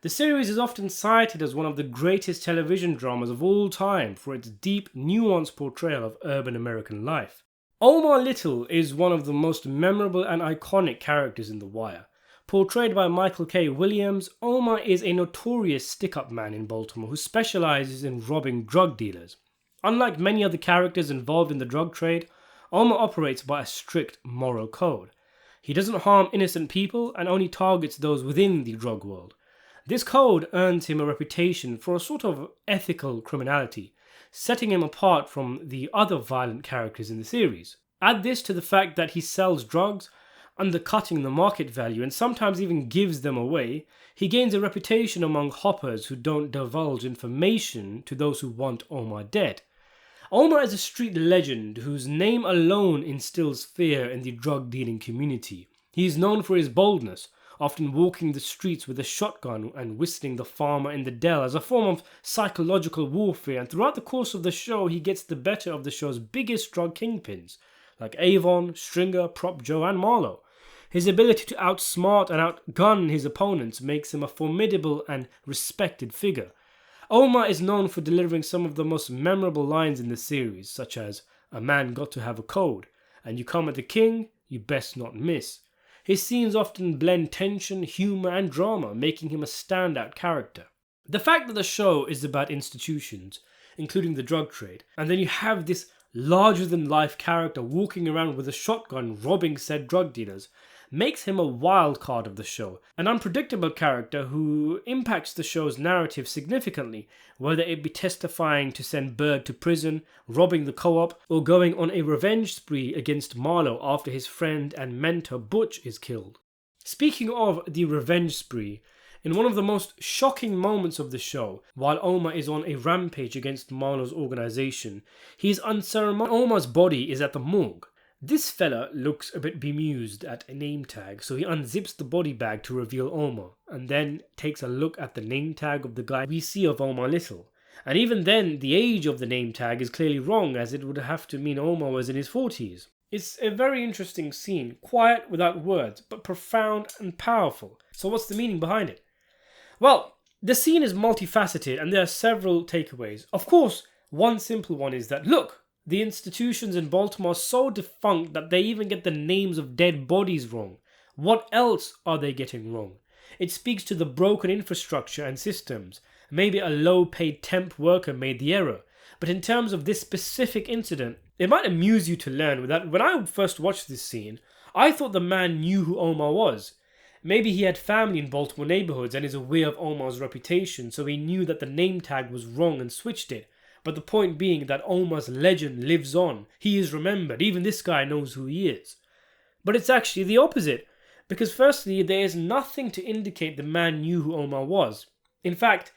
The series is often cited as one of the greatest television dramas of all time for its deep, nuanced portrayal of urban American life. Omar Little is one of the most memorable and iconic characters in The Wire. Portrayed by Michael K. Williams, Omar is a notorious stick-up man in Baltimore who specializes in robbing drug dealers. Unlike many other characters involved in the drug trade, Omar operates by a strict moral code. He doesn't harm innocent people and only targets those within the drug world. This code earns him a reputation for a sort of ethical criminality, setting him apart from the other violent characters in the series. Add this to the fact that he sells drugs, undercutting the market value and sometimes even gives them away, he gains a reputation among hoppers who don't divulge information to those who want Omar dead. Omar is a street legend whose name alone instills fear in the drug dealing community. He is known for his boldness, often walking the streets with a shotgun and whistling the farmer in the dell as a form of psychological warfare, and throughout the course of the show he gets the better of the show's biggest drug kingpins, like Avon, Stringer, Prop Joe and Marlo. His ability to outsmart and outgun his opponents makes him a formidable and respected figure. Omar is known for delivering some of the most memorable lines in the series, such as, "A man got to have a code, and you come at the king, you best not miss." His scenes often blend tension, humour and drama, making him a standout character. The fact that the show is about institutions, including the drug trade, and then you have this larger-than-life character walking around with a shotgun robbing said drug dealers, makes him a wild card of the show, an unpredictable character who impacts the show's narrative significantly, whether it be testifying to send Berg to prison, robbing the co-op, or going on a revenge spree against Marlo after his friend and mentor Butch is killed. Speaking of the revenge spree, in one of the most shocking moments of the show, while Omar is on a rampage against Marlo's organization, he is unceremonious. Omar's body is at the morgue. This fella looks a bit bemused at a name tag, so he unzips the body bag to reveal Omar, and then takes a look at the name tag of the guy we see of Omar Little. And even then, the age of the name tag is clearly wrong, as it would have to mean Omar was in his 40s. It's a very interesting scene, quiet without words, but profound and powerful. So what's the meaning behind it? Well, the scene is multifaceted and there are several takeaways. Of course, one simple one is that, look, the institutions in Baltimore are so defunct that they even get the names of dead bodies wrong. What else are they getting wrong? It speaks to the broken infrastructure and systems. Maybe a low-paid temp worker made the error. But in terms of this specific incident, it might amuse you to learn that when I first watched this scene, I thought the man knew who Omar was. Maybe he had family in Baltimore neighborhoods and is aware of Omar's reputation, so he knew that the name tag was wrong and switched it. But the point being that Omar's legend lives on. He is remembered. Even this guy knows who he is. But it's actually the opposite. Because firstly, there is nothing to indicate the man knew who Omar was. In fact,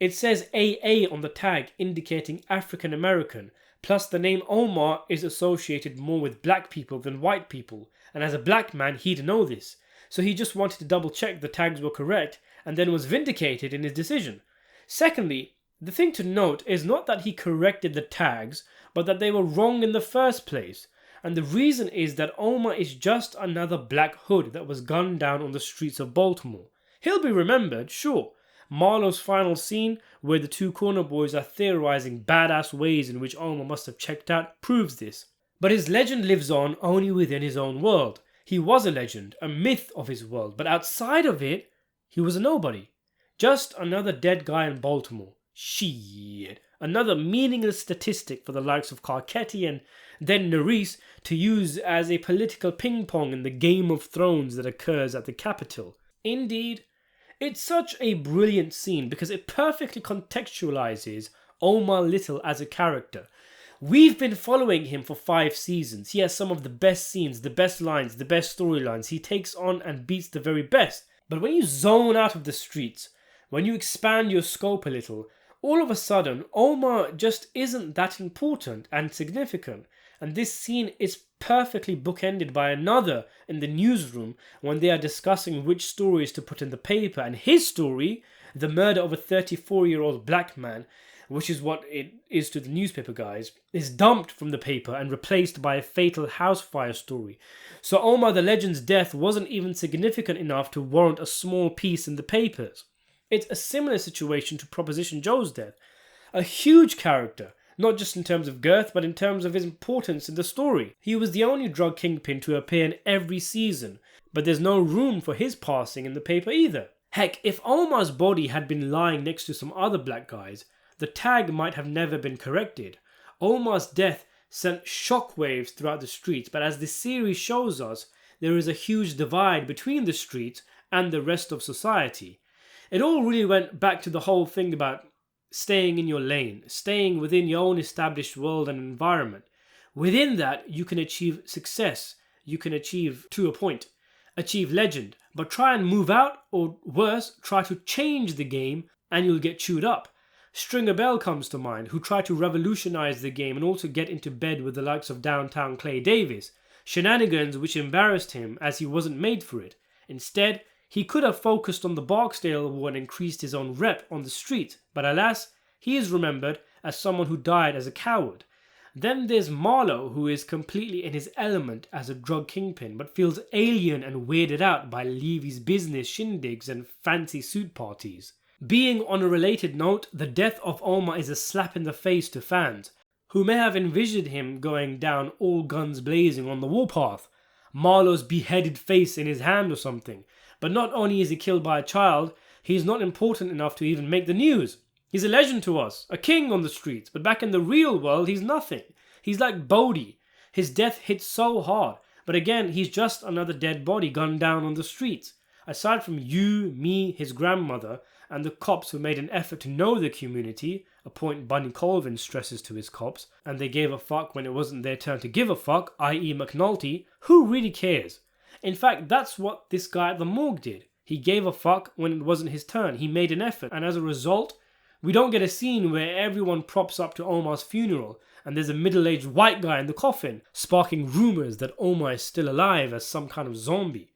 it says AA on the tag indicating African American. Plus the name Omar is associated more with black people than white people. And as a black man, he'd know this. So he just wanted to double check the tags were correct and then was vindicated in his decision. Secondly, the thing to note is not that he corrected the tags, but that they were wrong in the first place. And the reason is that Omar is just another black hood that was gunned down on the streets of Baltimore. He'll be remembered, sure. Marlo's final scene, where the two corner boys are theorizing badass ways in which Omar must have checked out, proves this. But his legend lives on only within his own world. He was a legend, a myth of his world, but outside of it, he was a nobody. Just another dead guy in Baltimore. Shit. Another meaningless statistic for the likes of Carcetti and then Nerys to use as a political ping pong in the Game of Thrones that occurs at the Capitol. Indeed, it's such a brilliant scene because it perfectly contextualizes Omar Little as a character. We've been following him for 5 seasons. He has some of the best scenes, the best lines, the best storylines. He takes on and beats the very best. But when you zone out of the streets, when you expand your scope a little, all of a sudden, Omar just isn't that important and significant. And this scene is perfectly bookended by another in the newsroom when they are discussing which stories to put in the paper. And his story, the murder of a 34-year-old black man, which is what it is to the newspaper guys, is dumped from the paper and replaced by a fatal house fire story. So Omar the legend's death wasn't even significant enough to warrant a small piece in the papers. It's a similar situation to Proposition Joe's death. A huge character, not just in terms of girth, but in terms of his importance in the story. He was the only drug kingpin to appear in every season, but there's no room for his passing in the paper either. Heck, if Omar's body had been lying next to some other black guys, the tag might have never been corrected. Omar's death sent shockwaves throughout the streets, but as this series shows us, there is a huge divide between the streets and the rest of society. It all really went back to the whole thing about staying in your lane, staying within your own established world and environment. Within that, you can achieve success, you can achieve, to a point, achieve legend, but try and move out, or worse, try to change the game and you'll get chewed up. Stringer Bell comes to mind, who tried to revolutionize the game and also get into bed with the likes of downtown Clay Davis. Shenanigans which embarrassed him as he wasn't made for it. Instead, he could have focused on the Barksdale War and increased his own rep on the street, but alas, he is remembered as someone who died as a coward. Then there's Marlo, who is completely in his element as a drug kingpin, but feels alien and weirded out by Levy's business shindigs and fancy suit parties. Being on a related note, the death of Omar is a slap in the face to fans, who may have envisioned him going down all guns blazing on the warpath, Marlo's beheaded face in his hand or something. But not only is he killed by a child, he's not important enough to even make the news. He's a legend to us, a king on the streets, but back in the real world, he's nothing. He's like Bodhi. His death hits so hard, but again, he's just another dead body gunned down on the streets. Aside from you, me, his grandmother, and the cops who made an effort to know the community, a point Bunny Colvin stresses to his cops, and they gave a fuck when it wasn't their turn to give a fuck, i.e. McNulty, who really cares? In fact, that's what this guy at the morgue did. He gave a fuck when it wasn't his turn. He made an effort, and as a result, we don't get a scene where everyone props up to Omar's funeral and there's a middle-aged white guy in the coffin, sparking rumours that Omar is still alive as some kind of zombie.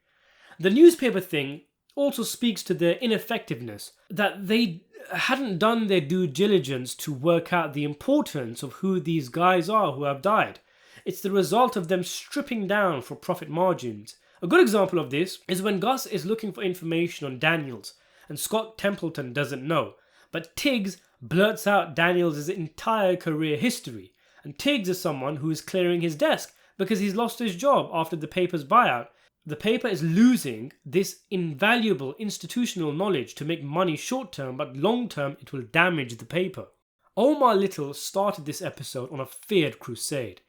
The newspaper thing also speaks to their ineffectiveness, that they hadn't done their due diligence to work out the importance of who these guys are who have died. It's the result of them stripping down for profit margins. A good example of this is when Gus is looking for information on Daniels and Scott Templeton doesn't know, but Tiggs blurts out Daniels' entire career history, and Tiggs is someone who is clearing his desk because he's lost his job after the paper's buyout. The paper is losing this invaluable institutional knowledge to make money short term, but long term it will damage the paper. Omar Little started this episode on a feared crusade.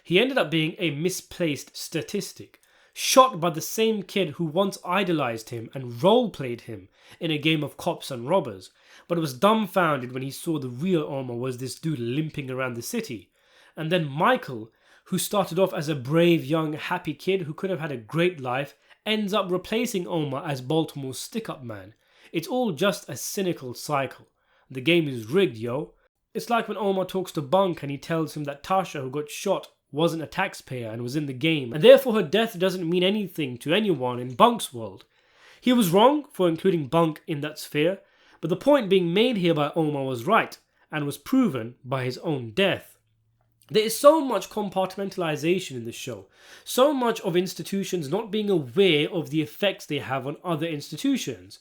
He ended up being a misplaced statistic, shot by the same kid who once idolized him and role-played him in a game of cops and robbers, but was dumbfounded when he saw the real Omar was this dude limping around the city. And then Michael, who started off as a brave, young, happy kid who could have had a great life, ends up replacing Omar as Baltimore's stick-up man. It's all just a cynical cycle. The game is rigged, yo. It's like when Omar talks to Bunk and he tells him that Tasha, who got shot, wasn't a taxpayer and was in the game, and therefore her death doesn't mean anything to anyone in Bunk's world. He was wrong for including Bunk in that sphere, but the point being made here by Omar was right, and was proven by his own death. There is so much compartmentalization in this show, so much of institutions not being aware of the effects they have on other institutions.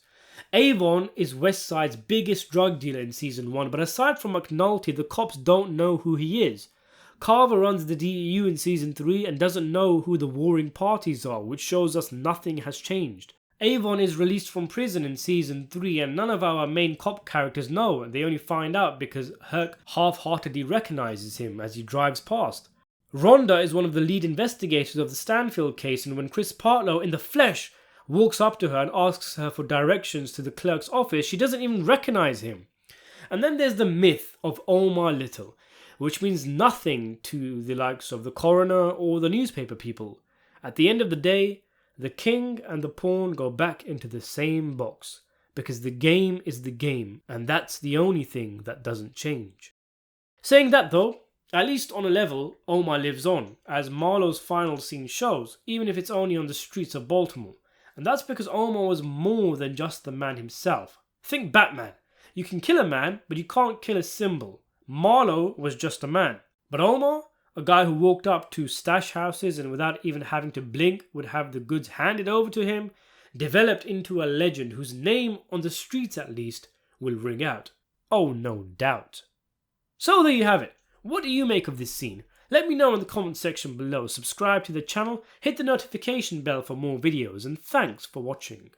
Avon is West Side's biggest drug dealer in season 1, but aside from McNulty, the cops don't know who he is. Carver runs the DEU in season 3 and doesn't know who the warring parties are, which shows us nothing has changed. Avon is released from prison in season 3 and none of our main cop characters know. They only find out because Herc half-heartedly recognizes him as he drives past. Rhonda is one of the lead investigators of the Stanfield case, and when Chris Partlow in the flesh walks up to her and asks her for directions to the clerk's office, she doesn't even recognize him. And then there's the myth of Omar Little, which means nothing to the likes of the coroner or the newspaper people. At the end of the day, the king and the pawn go back into the same box, because the game is the game, and that's the only thing that doesn't change. Saying that though, at least on a level, Omar lives on, as Marlo's final scene shows, even if it's only on the streets of Baltimore. And that's because Omar was more than just the man himself. Think Batman. You can kill a man, but you can't kill a symbol. Marlo was just a man. But Omar, a guy who walked up to stash houses and without even having to blink would have the goods handed over to him, developed into a legend whose name, on the streets at least, will ring out. Oh, no doubt. So there you have it. What do you make of this scene? Let me know in the comment section below. Subscribe to the channel, hit the notification bell for more videos, and thanks for watching.